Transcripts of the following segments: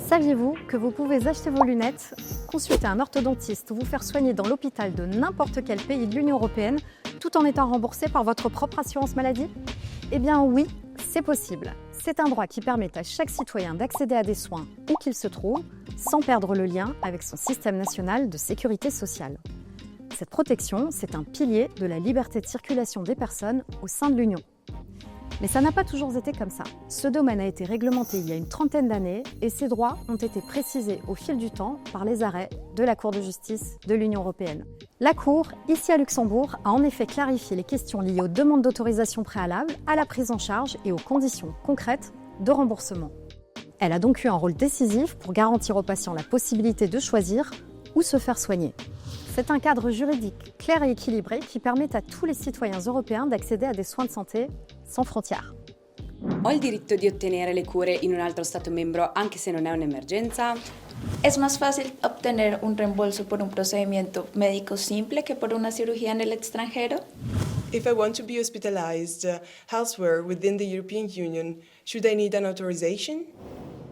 Saviez-vous que vous pouvez acheter vos lunettes, consulter un orthodontiste ou vous faire soigner dans l'hôpital de n'importe quel pays de l'Union européenne tout en étant remboursé par votre propre assurance maladie? Eh bien oui, c'est possible. C'est un droit qui permet à chaque citoyen d'accéder à des soins où qu'il se trouve, sans perdre le lien avec son système national de sécurité sociale. Cette protection, c'est un pilier de la liberté de circulation des personnes au sein de l'Union. Mais ça n'a pas toujours été comme ça. Ce domaine a été réglementé il y a une trentaine d'années et ces droits ont été précisés au fil du temps par les arrêts de la Cour de justice de l'Union européenne. La Cour, ici à Luxembourg, a en effet clarifié les questions liées aux demandes d'autorisation préalable, à la prise en charge et aux conditions concrètes de remboursement. Elle a donc eu un rôle décisif pour garantir aux patients la possibilité de choisir où se faire soigner. C'est un cadre juridique clair et équilibré qui permet à tous les citoyens européens d'accéder à des soins de santé sans frontières. Ho il diritto di ottenere le cure in un altro Stato membro anche se non è un'emergenza? Es más fácil obtener un reembolso por un procedimiento médico simple que por una cirugía en el extranjero. If I want to be hospitalized elsewhere within the European Union, should I need an authorization?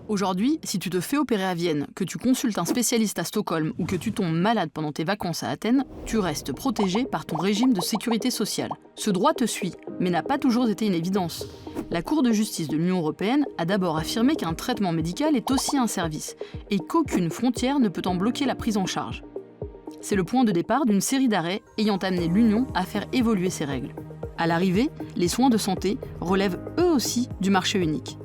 Aujourd'hui, si tu te fais opérer à Vienne, que tu consultes un spécialiste à Stockholm ou que tu tombes malade pendant tes vacances à Athènes, tu restes protégé par ton régime de sécurité sociale. Ce droit te suit, mais n'a pas toujours été une évidence. La Cour de justice de l'Union européenne a d'abord affirmé qu'un traitement médical est aussi un service et qu'aucune frontière ne peut en bloquer la prise en charge. C'est le point de départ d'une série d'arrêts ayant amené l'Union à faire évoluer ses règles. À l'arrivée, les soins de santé relèvent eux aussi du marché unique.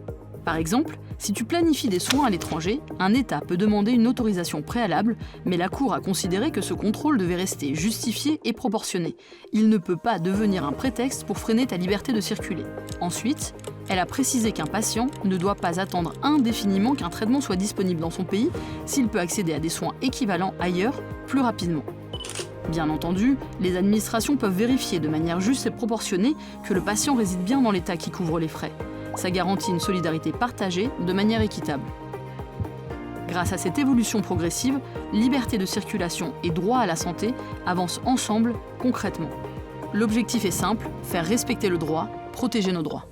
Par exemple, si tu planifies des soins à l'étranger, un État peut demander une autorisation préalable, mais la Cour a considéré que ce contrôle devait rester justifié et proportionné. Il ne peut pas devenir un prétexte pour freiner ta liberté de circuler. Ensuite, elle a précisé qu'un patient ne doit pas attendre indéfiniment qu'un traitement soit disponible dans son pays s'il peut accéder à des soins équivalents ailleurs plus rapidement. Bien entendu, les administrations peuvent vérifier de manière juste et proportionnée que le patient réside bien dans l'État qui couvre les frais. Ça garantit une solidarité partagée de manière équitable. Grâce à cette évolution progressive, liberté de circulation et droit à la santé avancent ensemble concrètement. L'objectif est simple, faire respecter le droit, protéger nos droits.